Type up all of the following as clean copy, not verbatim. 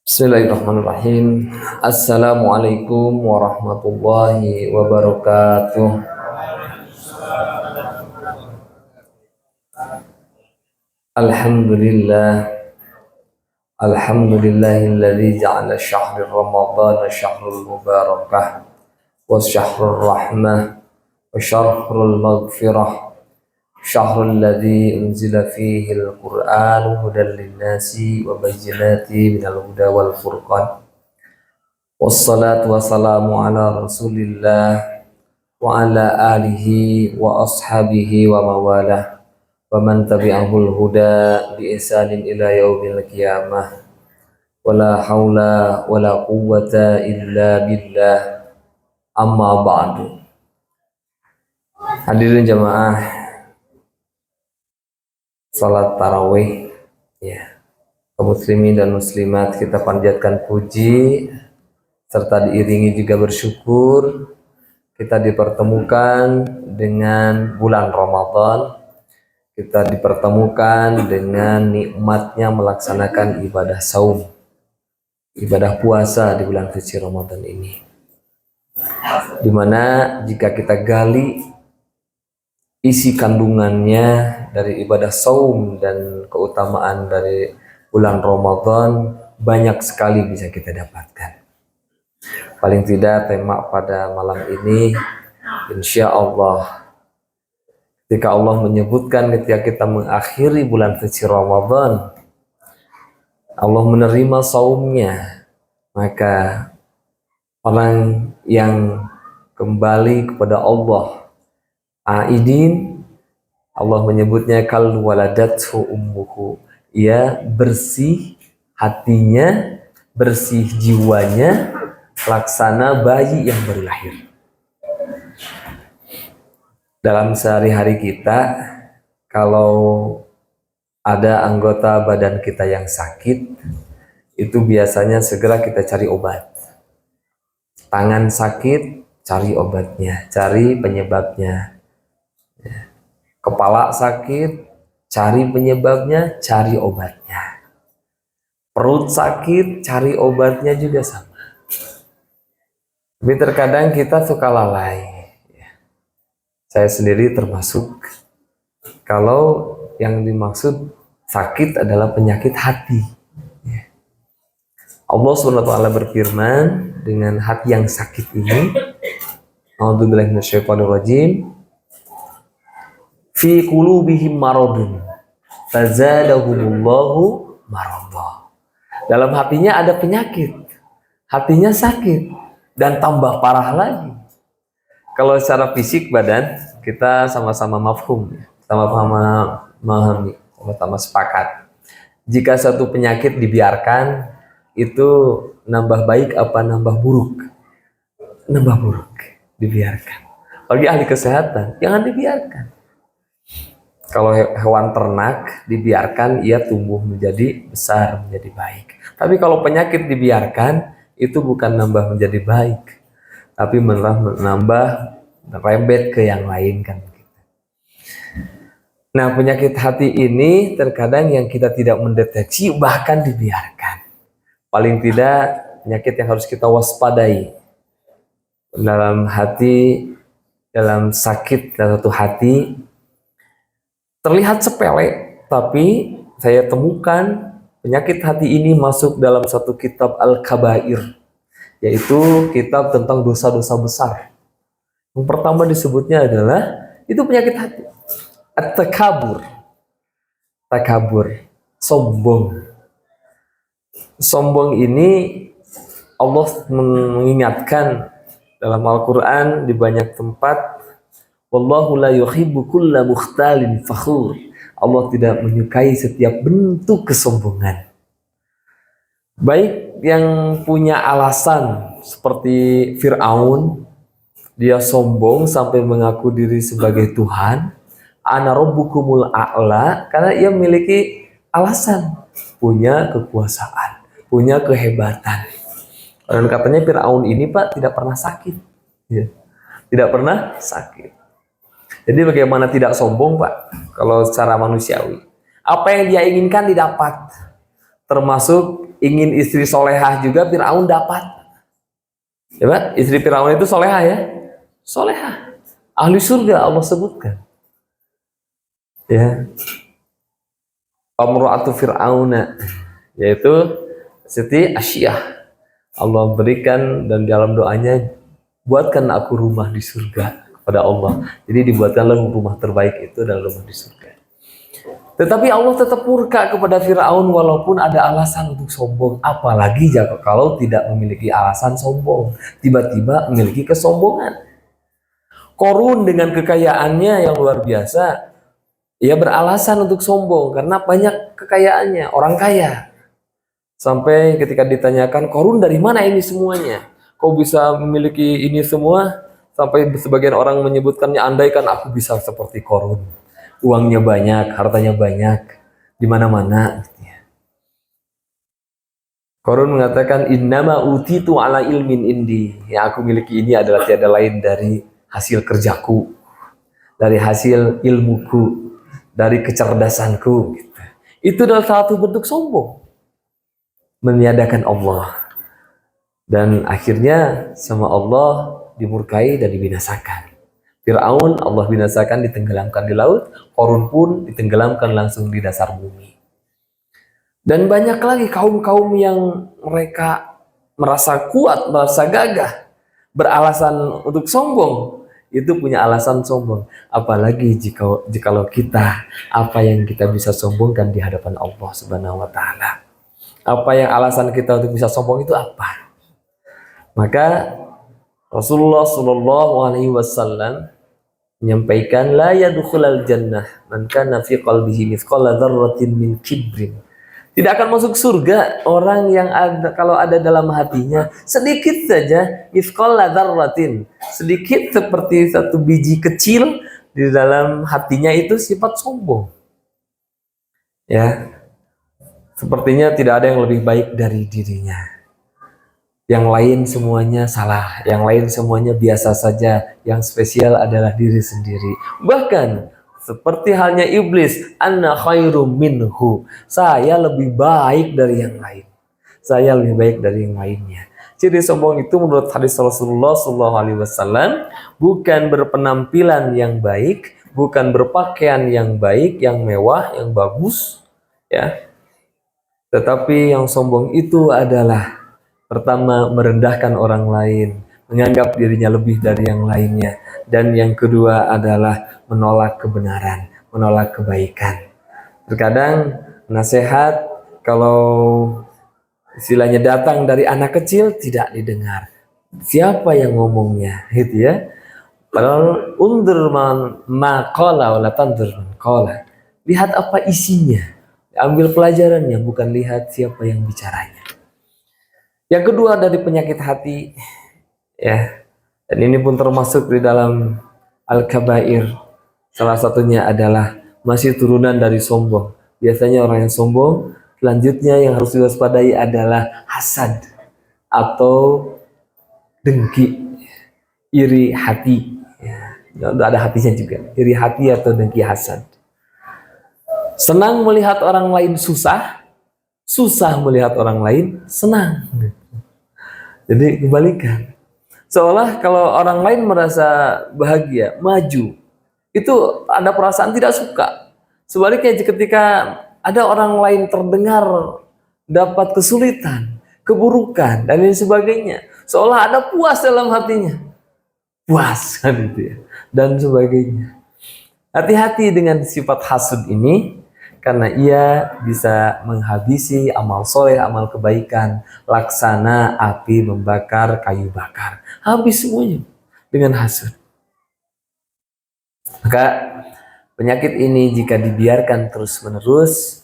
Bismillahirrahmanirrahim. Assalamualaikum warahmatullahi wabarakatuh. Alhamdulillah. Alhamdulillahilladzi ja'ala syahra Ramadhan syahrul mubarakah wa syahrul rahmah wa syahrul maghfirah. Syahrul ladzi unzila fihi al-Qur'an hudan lin-nasi wa bayyinatin minal huda wal furqan. Wassalatu wassalamu ala Rasulillah wa ala alihi wa ashabihi wa mawalah wa man tabi'ahul huda bi ihsanin ila yaumil qiyamah. Wala haula wala quwwata illa billah. Amma ba'du. Hadirin jamaah salat tarawih ya, kaum muslimin dan muslimat, kita panjatkan puji serta diiringi juga bersyukur kita dipertemukan dengan bulan Ramadan. Kita dipertemukan dengan nikmatnya melaksanakan ibadah saum, ibadah puasa di bulan suci Ramadan ini, dimana jika kita gali isi kandungannya dari ibadah saum dan keutamaan dari bulan Ramadan, banyak sekali bisa kita dapatkan. Paling tidak tema pada malam ini, insya Allah, ketika Allah menyebutkan ketika kita mengakhiri bulan suci Ramadan, Allah menerima saumnya, maka orang yang kembali kepada Allah, aidin, Allah menyebutnya kal waladathu ummuhu, ia bersih hatinya, bersih jiwanya, laksana bayi yang baru lahir. Dalam sehari-hari kita, kalau ada anggota badan kita yang sakit, itu biasanya segera kita cari obat. Tangan sakit, cari obatnya, cari penyebabnya. Kepala sakit, cari penyebabnya, cari obatnya. Perut sakit, cari obatnya juga sama. Tapi terkadang kita suka lalai. Saya sendiri termasuk. Kalau yang dimaksud sakit adalah penyakit hati. Allah SWT berfirman dengan hati yang sakit ini, a'udzubillahi minasyaitonirrajim, fi qulubihim maradun fazadahumullahu maradha. Dalam hatinya ada penyakit, hatinya sakit dan tambah parah lagi. Kalau secara fisik badan kita sama-sama mafhum, sama-sama memahami, sama-sama sepakat. Jika satu penyakit dibiarkan, itu nambah baik apa nambah buruk? Nambah buruk, dibiarkan. Bagi ahli kesehatan, jangan dibiarkan. Kalau hewan ternak dibiarkan, ia tumbuh menjadi besar, menjadi baik. Tapi kalau penyakit dibiarkan, itu bukan nambah menjadi baik, tapi malah menambah rembet ke yang lain kan. Nah, penyakit hati ini terkadang yang kita tidak mendeteksi, bahkan dibiarkan. Paling tidak penyakit yang harus kita waspadai dalam hati, dalam sakit dalam satu hati, terlihat sepele, tapi saya temukan penyakit hati ini masuk dalam satu kitab Al-Kabair, yaitu kitab tentang dosa-dosa besar. Yang pertama disebutnya adalah itu penyakit hati, at-takabur. Takabur, sombong. Sombong ini Allah mengingatkan dalam Al-Quran di banyak tempat, wallahu la yuhibbu kulla mukhtalin fakhur. Allah tidak menyukai setiap bentuk kesombongan. Baik yang punya alasan seperti Fir'aun, dia sombong sampai mengaku diri sebagai Tuhan, ana rabbukumul a'la, karena ia memiliki alasan, punya kekuasaan, punya kehebatan. Dan katanya Fir'aun ini Pak tidak pernah sakit, ya. Tidak pernah sakit. Jadi bagaimana tidak sombong Pak? Kalau secara manusiawi, apa yang dia inginkan didapat, termasuk ingin istri solehah juga Fir'aun dapat. Ya Pak, istri Fir'aun itu solehah ya, solehah, ahli surga Allah sebutkan. Ya, Amra'atu Fir'auna, yaitu Siti Asyiyah. Allah berikan dan dalam doanya, buatkan aku rumah di surga kepada Allah. Jadi dibuatkanlah rumah terbaik itu adalah rumah di surga. Tetapi Allah tetap murka kepada Fir'aun walaupun ada alasan untuk sombong. Apalagi jika kalau tidak memiliki alasan sombong, tiba-tiba memiliki kesombongan. Korun dengan kekayaannya yang luar biasa, ia beralasan untuk sombong karena banyak kekayaannya, orang kaya. Sampai ketika ditanyakan, Korun dari mana ini semuanya? Kau bisa memiliki ini semua? Sampai sebagian orang menyebutkannya, andaikan aku bisa seperti Korun. Uangnya banyak, hartanya banyak, di mana-mana. Korun mengatakan, innama utitu ala ilmin indi. Yang aku miliki ini adalah tiada lain dari hasil kerjaku, dari hasil ilmuku, dari kecerdasanku. Gitu. Itu adalah satu bentuk sombong, meniadakan Allah, dan akhirnya sama Allah dimurkai dan dibinasakan. Fir'aun Allah binasakan, ditenggelamkan di laut. Korun pun ditenggelamkan langsung di dasar bumi. Dan banyak lagi kaum-kaum yang mereka merasa kuat, merasa gagah, beralasan untuk sombong. Itu punya alasan sombong. Apalagi jikalau kita, apa yang kita bisa sombongkan di hadapan Allah Subhanahu wa Ta'ala. Apa yang alasan kita untuk bisa sombong itu apa? Maka Rasulullah Shallallahu Alaihi Wasallam menyampaikan, la yadkhulul jannah man kana fi qalbihi mithqala dzarratin min kibrin. Tidak akan masuk surga orang yang ada, kalau ada dalam hatinya sedikit saja mithqala dzarratin, sedikit seperti satu biji kecil di dalam hatinya itu sifat sombong. Ya. Sepertinya tidak ada yang lebih baik dari dirinya. Yang lain semuanya salah, yang lain semuanya biasa saja, yang spesial adalah diri sendiri. Bahkan seperti halnya iblis, anna khairum minhu, saya lebih baik dari yang lain. Saya lebih baik dari yang lainnya. Ciri sombong itu menurut hadis Rasulullah SAW bukan berpenampilan yang baik, bukan berpakaian yang baik, yang mewah, yang bagus, ya. Tetapi yang sombong itu adalah pertama merendahkan orang lain, menganggap dirinya lebih dari yang lainnya, dan yang kedua adalah menolak kebenaran, menolak kebaikan. Terkadang nasihat kalau istilahnya datang dari anak kecil tidak didengar. Siapa yang ngomongnya, gitu ya? Padahal undur maqala wala tandur qala. Lihat apa isinya. Ambil pelajarannya, bukan lihat siapa yang bicaranya. Yang kedua dari penyakit hati, ya, dan ini pun termasuk di dalam al-kabair. Salah satunya adalah masih turunan dari sombong. Biasanya orang yang sombong, selanjutnya yang harus diwaspadai adalah hasad atau dengki, iri hati. Ya, ada hatinya juga, iri hati atau dengki, hasad. Senang melihat orang lain susah, susah melihat orang lain senang. Jadi kebalikan. Seolah kalau orang lain merasa bahagia, maju, itu ada perasaan tidak suka. Sebaliknya ketika ada orang lain terdengar dapat kesulitan, keburukan, dan lain sebagainya, seolah ada puas dalam hatinya. Puas kan gitu ya. Dan sebagainya. Hati-hati dengan sifat hasud ini, karena ia bisa menghabisi amal soleh, amal kebaikan, laksana api membakar kayu bakar. Habis semuanya dengan hasud. Maka penyakit ini jika dibiarkan terus-menerus,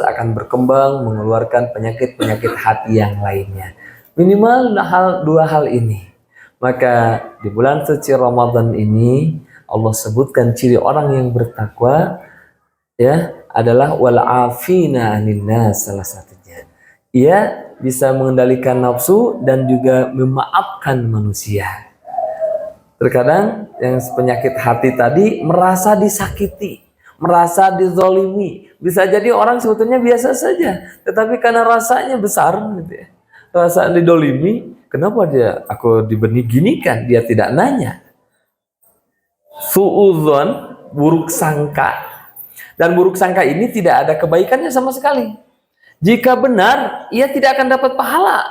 akan berkembang mengeluarkan penyakit-penyakit hati yang lainnya. Minimal dua hal ini. Maka di bulan suci Ramadan ini Allah sebutkan ciri orang yang bertakwa, ya, adalah wal afina 'anil nas, salah satunya. Ia bisa mengendalikan nafsu dan juga memaafkan manusia. Terkadang yang penyakit hati tadi merasa disakiti, merasa dizolimi. Bisa jadi orang sebetulnya biasa saja, tetapi karena rasanya besar gitu ya, rasa didolimi, kenapa dia aku dibeni gini kan, dia tidak nanya. Suudzon, buruk sangka. Dan buruk sangka ini tidak ada kebaikannya sama sekali. Jika benar, ia tidak akan dapat pahala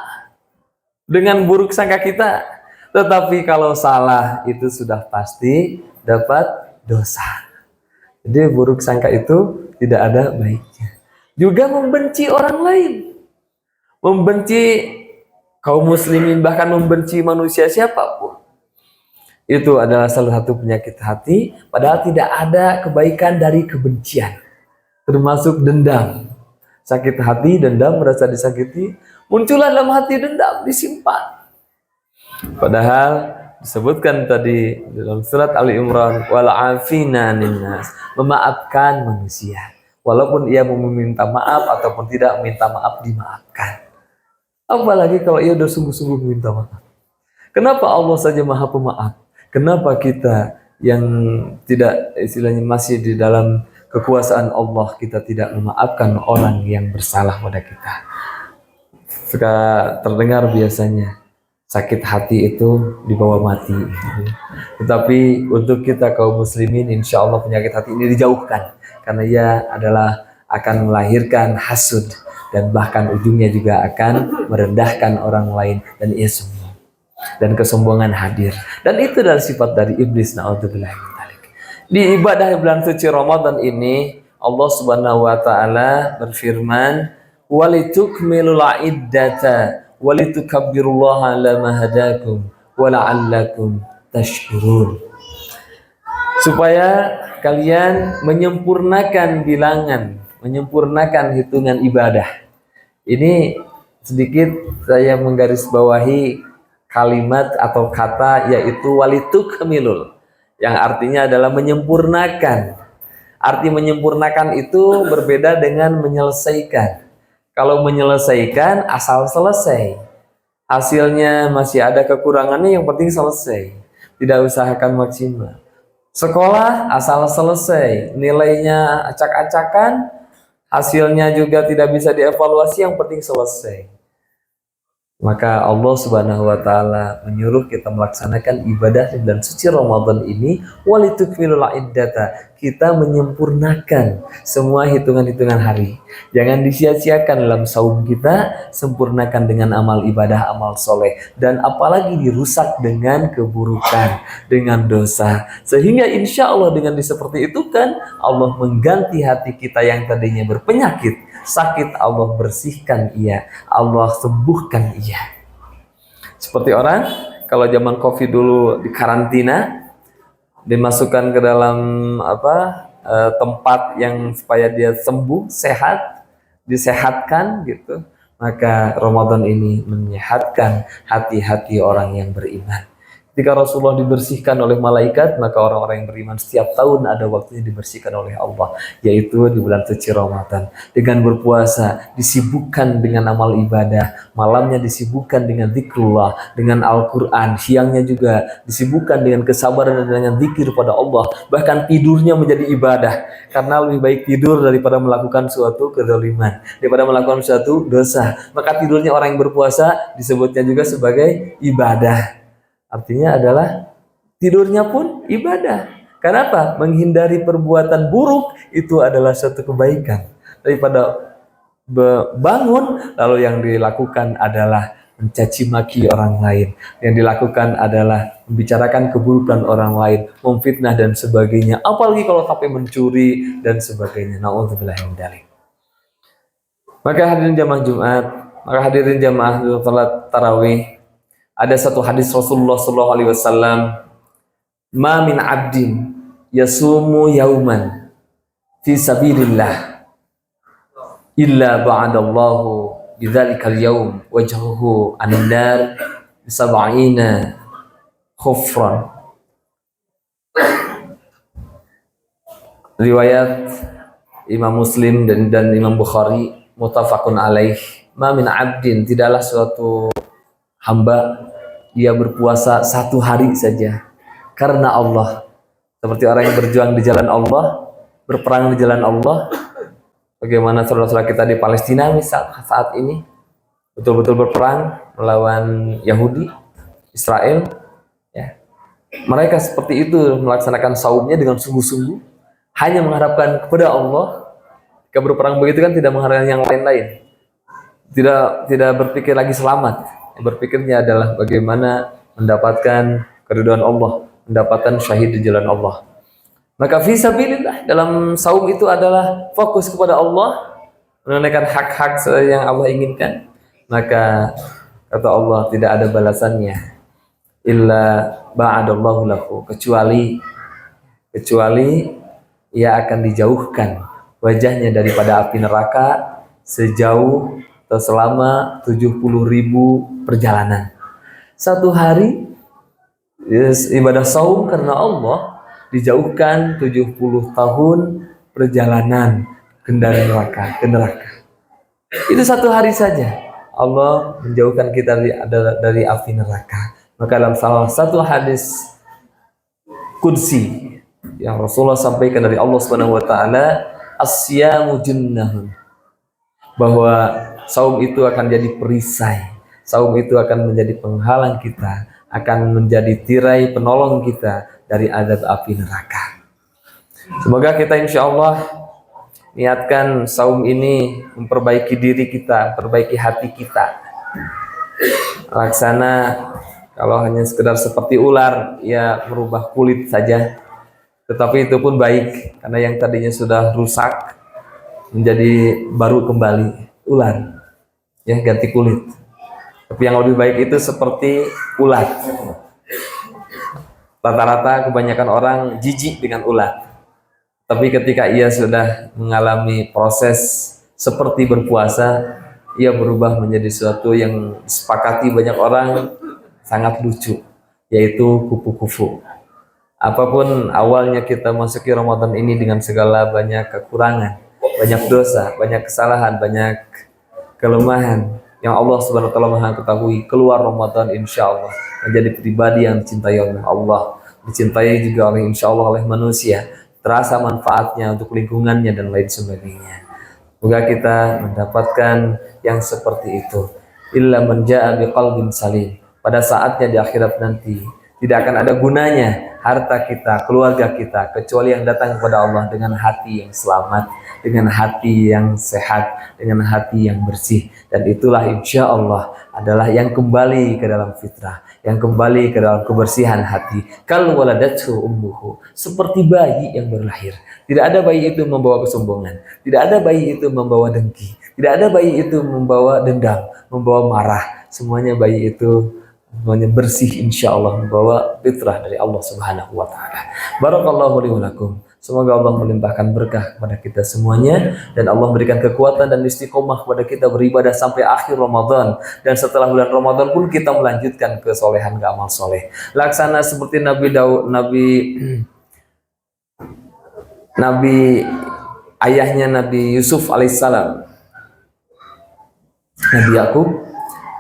dengan buruk sangka kita. Tetapi kalau salah itu sudah pasti dapat dosa. Jadi buruk sangka itu tidak ada baiknya. Juga membenci orang lain. Membenci kaum muslimin, bahkan membenci manusia siapapun. Itu adalah salah satu penyakit hati, padahal tidak ada kebaikan dari kebencian. Termasuk dendam. Sakit hati, dendam, merasa disakiti, muncullah dalam hati dendam, disimpan. Padahal disebutkan tadi dalam surat Ali Imran, wal afina ninnas, memaafkan manusia. Walaupun ia mau meminta maaf ataupun tidak meminta maaf, dimaafkan. Apalagi kalau ia sudah sungguh-sungguh meminta maaf. Kenapa Allah saja Maha Pemaaf? Kenapa kita yang tidak istilahnya masih di dalam kekuasaan Allah, kita tidak memaafkan orang yang bersalah pada kita? Suka terdengar biasanya sakit hati itu dibawa mati. Tetapi untuk kita kaum muslimin, insya Allah penyakit hati ini dijauhkan, karena ia adalah akan melahirkan hasud dan bahkan ujungnya juga akan merendahkan orang lain dan ia sombong. Dan kesombongan hadir. Dan itu adalah sifat dari iblis. Na'udzubillah min dzalik. Di ibadah bulan suci Ramadan ini, Allah Subhanahu wa taala berfirman, "Walitukmilul iddata walitukabbirullaha ala ma hadakum wa la'allakum tashkurun." Supaya kalian menyempurnakan bilangan, menyempurnakan hitungan ibadah. Ini sedikit saya menggarisbawahi kalimat atau kata, yaitu walitukmilul, yang artinya adalah menyempurnakan. Arti menyempurnakan itu berbeda dengan menyelesaikan. Kalau menyelesaikan asal selesai, hasilnya masih ada kekurangannya, yang penting selesai, tidak usahakan maksimal. Sekolah asal selesai, nilainya acak-acakan, hasilnya juga tidak bisa dievaluasi, yang penting selesai. Maka Allah Subhanahu wa taala menyuruh kita melaksanakan ibadah di bulan suci Ramadan ini, walitukmilul iddata, kita menyempurnakan semua hitungan-hitungan hari. Jangan disia-siakan dalam saum kita, sempurnakan dengan amal ibadah, amal soleh, dan apalagi dirusak dengan keburukan, dengan dosa. Sehingga insya Allah dengan seperti itu kan Allah mengganti hati kita yang tadinya berpenyakit, sakit, Allah bersihkan ia, Allah sembuhkan ia. Seperti orang kalau zaman Covid dulu di karantina, dimasukkan ke dalam tempat yang supaya dia sembuh, sehat, disehatkan gitu. Maka Ramadan ini menyehatkan hati-hati orang yang beriman. Ketika Rasulullah dibersihkan oleh malaikat, maka orang-orang yang beriman setiap tahun ada waktunya dibersihkan oleh Allah, yaitu di bulan suci Ramadan. Dengan berpuasa, disibukkan dengan amal ibadah, malamnya disibukkan dengan zikrullah, dengan Al-Quran, siangnya juga disibukkan dengan kesabaran dan dengan zikir pada Allah. Bahkan tidurnya menjadi ibadah, karena lebih baik tidur daripada melakukan suatu kezaliman, daripada melakukan suatu dosa. Maka tidurnya orang yang berpuasa disebutnya juga sebagai ibadah. Artinya adalah tidurnya pun ibadah. Kenapa? Menghindari perbuatan buruk itu adalah suatu kebaikan. Daripada bangun lalu yang dilakukan adalah mencaci maki orang lain, yang dilakukan adalah membicarakan keburukan orang lain, memfitnah dan sebagainya. Apalagi kalau sampai mencuri dan sebagainya. Na'udzubillah min dzalik. Maka hadirin jamaah Jumat, maka hadirin jamaah salat tarawih, ada satu hadis Rasulullah SAW, ma min abdin yasumu yauman fi sabilillah illa ba'adallahu bidzalikal yaum wajhuhu anin nar bisab'ina khufran. Riwayat Imam Muslim dan Imam Bukhari, muttafaqun alaih, ma min abdin, tidaklah suatu hamba dia berpuasa 1 hari saja karena Allah, seperti orang yang berjuang di jalan Allah, berperang di jalan Allah. Bagaimana saudara-saudara kita di Palestina saat ini betul-betul berperang melawan Yahudi, Israel, ya. Mereka seperti itu melaksanakan saumnya dengan sungguh-sungguh, hanya mengharapkan kepada Allah. Ketika berperang begitu kan tidak mengharapkan yang lain-lain, tidak berpikir lagi selamat. Yang berpikirnya adalah bagaimana mendapatkan keridhaan Allah, mendapatkan syahid di jalan Allah. Maka fisabilillah dalam saum itu adalah fokus kepada Allah, menunaikan hak-hak yang Allah inginkan. Maka kata Allah, tidak ada balasannya illa ba'adallahu lahu, kecuali ia akan dijauhkan wajahnya daripada api neraka sejauh atau selama 70.000 perjalanan. 1 hari ibadah saum karena Allah dijauhkan 70 tahun perjalanan ke neraka. Itu 1 hari saja Allah menjauhkan kita dari api neraka. Maka dalam salah satu hadis qudsi yang Rasulullah sampaikan dari Allah Subhanahu wa taala, asyamu junnahun, bahwa saum itu akan jadi perisai, saum itu akan menjadi penghalang kita, akan menjadi tirai penolong kita dari azab api neraka. Semoga kita insya Allah niatkan saum ini memperbaiki diri kita, perbaiki hati kita. Laksana kalau hanya sekedar seperti ular, ya merubah kulit saja, tetapi itu pun baik, karena yang tadinya sudah rusak menjadi baru kembali ular, ya ganti kulit. Tapi yang lebih baik itu seperti ulat. Rata-rata kebanyakan orang jijik dengan ulat, tapi ketika ia sudah mengalami proses seperti berpuasa, ia berubah menjadi sesuatu yang disepakati banyak orang sangat lucu, yaitu kupu-kupu. Apapun awalnya kita masuki Ramadan ini dengan segala banyak kekurangan, banyak dosa, banyak kesalahan, banyak kelemahan yang Allah Subhanahu wa taala Maha ketahui, keluar Ramadan insya Allah menjadi pribadi yang dicintai oleh Allah, dicintai juga oleh insya Allah oleh manusia, terasa manfaatnya untuk lingkungannya dan lain sebagainya. Semoga kita mendapatkan yang seperti itu. Illa man jaa biqalbin salim. Pada saatnya di akhirat nanti tidak akan ada gunanya harta kita, keluarga kita, kecuali yang datang kepada Allah dengan hati yang selamat, dengan hati yang sehat, dengan hati yang bersih. Dan itulah insya Allah adalah yang kembali ke dalam fitrah, yang kembali ke dalam kebersihan hati. Kal waladathu ummuhu, seperti bayi yang berlahir. Tidak ada bayi itu membawa kesombongan, tidak ada bayi itu membawa dengki, tidak ada bayi itu membawa dendam, membawa marah. Semuanya bayi itu semuanya bersih insya Allah, membawa fitrah dari Allah Subhanahu wa taala. Barakallahu li wa lakum. Semoga Allah melimpahkan berkah kepada kita semuanya, dan Allah memberikan kekuatan dan istiqomah kepada kita beribadah sampai akhir Ramadan, dan setelah bulan Ramadan pun kita melanjutkan kesolehan ke amal soleh. Laksana seperti Nabi ayahnya Nabi Yusuf alaihissalam, Nabi Yakub.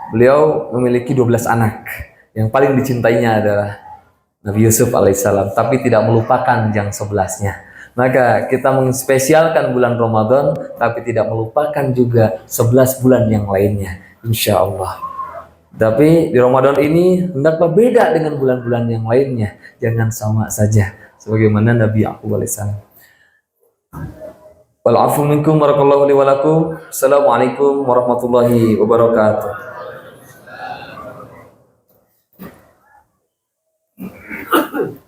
Beliau memiliki 12 anak. Yang paling dicintainya adalah Nabi Yusuf alaihissalam, tapi tidak melupakan yang 11-nya. Maka kita menspesialkan bulan Ramadan, tapi tidak melupakan juga 11 bulan yang lainnya, insya Allah. Tapi di Ramadan ini hendaklah beda dengan bulan-bulan yang lainnya. Jangan sama saja, sebagaimana Nabi Yakub alaihissalam. Wal afu minkum barakallahu li wa lakum. Assalamualaikum warahmatullahi wabarakatuh.